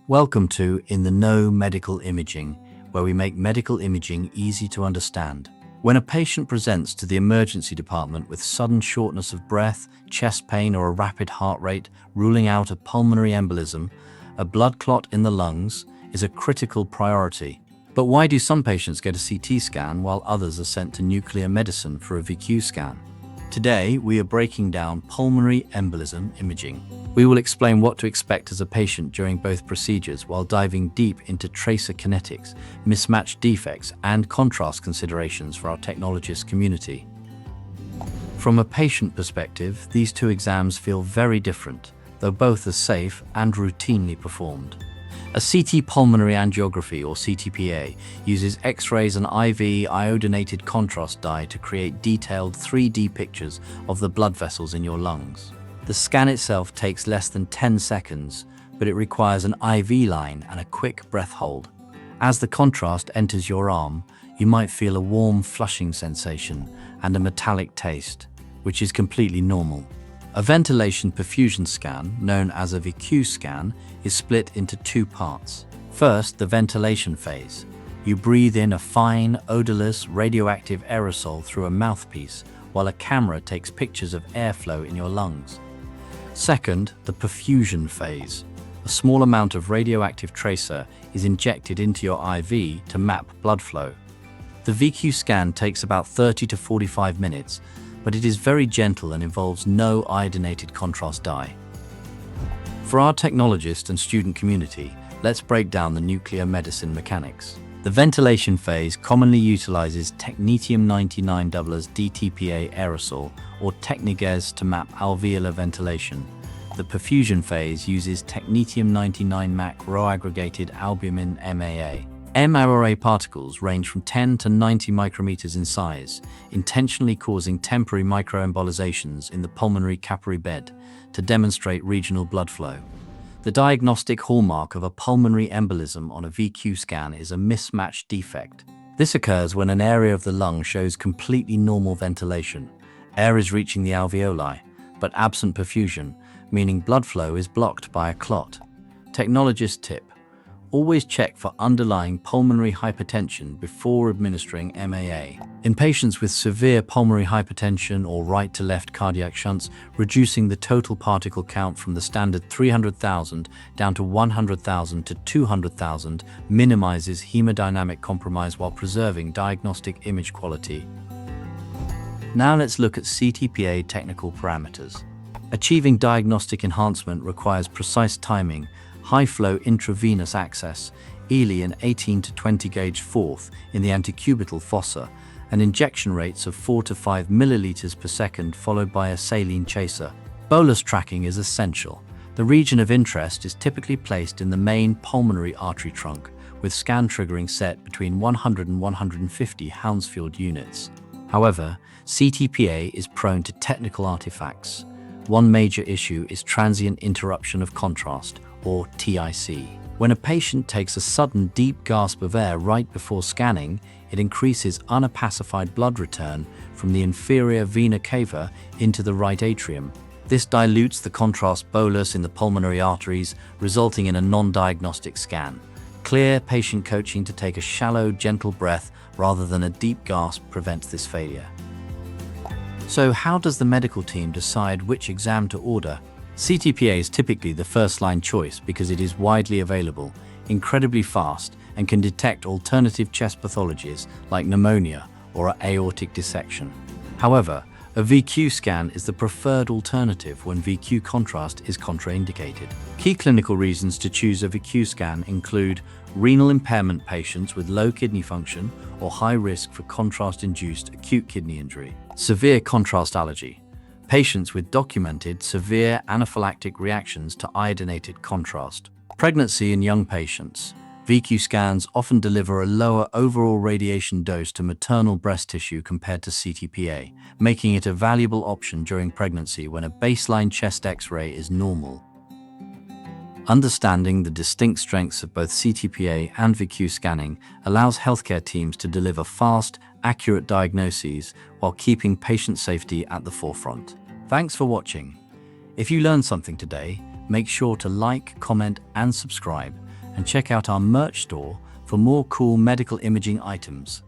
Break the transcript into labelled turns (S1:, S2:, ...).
S1: Welcome to In the Know Medical Imaging, where we make medical imaging easy to understand. When a patient presents to the emergency department with sudden shortness of breath, chest pain, or a rapid heart rate, ruling out a pulmonary embolism, a blood clot in the lungs is a critical priority. But why do some patients get a CT scan while others are sent to nuclear medicine for a VQ scan? Today, we are breaking down pulmonary embolism imaging. We will explain what to expect as a patient during both procedures while diving deep into tracer kinetics, mismatched defects, and contrast considerations for our technologist community. From a patient perspective, these two exams feel very different, though both are safe and routinely performed. A CT Pulmonary Angiography, or CTPA, uses X-rays and IV iodinated contrast dye to create detailed 3D pictures of the blood vessels in your lungs. The scan itself takes less than 10 seconds, but it requires an IV line and a quick breath hold. As the contrast enters your arm, you might feel a warm flushing sensation and a metallic taste, which is completely normal. A ventilation perfusion scan, known as a VQ scan, is split into two parts. First, the ventilation phase. You breathe in a fine, odorless, radioactive aerosol through a mouthpiece, while a camera takes pictures of airflow in your lungs. Second, the perfusion phase. A small amount of radioactive tracer is injected into your IV to map blood flow. The VQ scan takes about 30 to 45 minutes, but it is very gentle and involves no iodinated contrast dye. For our technologist and student community, let's break down the nuclear medicine mechanics. The ventilation phase commonly utilizes Technetium-99m DTPA aerosol or Technigas to map alveolar ventilation. The perfusion phase uses Technetium-99m rho-aggregated albumin MAA. MAA particles range from 10 to 90 micrometers in size, intentionally causing temporary microembolizations in the pulmonary capillary bed to demonstrate regional blood flow. The diagnostic hallmark of a pulmonary embolism on a VQ scan is a mismatched defect. This occurs when an area of the lung shows completely normal ventilation. Air is reaching the alveoli, but absent perfusion, meaning blood flow is blocked by a clot. Technologist tip: always check for underlying pulmonary hypertension before administering MAA. In patients with severe pulmonary hypertension or right-to-left cardiac shunts, reducing the total particle count from the standard 300,000 down to 100,000 to 200,000 minimizes hemodynamic compromise while preserving diagnostic image quality. Now let's look at CTPA technical parameters. Achieving diagnostic enhancement requires precise timing, high-flow intravenous access, ELI an 18 to 20 gauge fourth in the antecubital fossa, and injection rates of 4 to 5 milliliters per second followed by a saline chaser. Bolus tracking is essential. The region of interest is typically placed in the main pulmonary artery trunk, with scan triggering set between 100 and 150 Hounsfield units. However, CTPA is prone to technical artifacts. One major issue is transient interruption of contrast, or TIC. When a patient takes a sudden deep gasp of air right before scanning, it increases unapacified blood return from the inferior vena cava into the right atrium. This dilutes the contrast bolus in the pulmonary arteries, resulting in a non-diagnostic scan. Clear patient coaching to take a shallow, gentle breath rather than a deep gasp prevents this failure. So how does the medical team decide which exam to order? CTPA is typically the first-line choice because it is widely available, incredibly fast, and can detect alternative chest pathologies like pneumonia or aortic dissection. However, a VQ scan is the preferred alternative when VQ contrast is contraindicated. Key clinical reasons to choose a VQ scan include renal impairment patients with low kidney function or high risk for contrast-induced acute kidney injury, severe contrast allergy, patients with documented severe anaphylactic reactions to iodinated contrast. Pregnancy in young patients. VQ scans often deliver a lower overall radiation dose to maternal breast tissue compared to CTPA, making it a valuable option during pregnancy when a baseline chest X-ray is normal. Understanding the distinct strengths of both CTPA and VQ scanning allows healthcare teams to deliver fast, accurate diagnoses while keeping patient safety at the forefront. Thanks for watching. If you learned something today, make sure to like, comment, and subscribe and check out our merch store for more cool medical imaging items.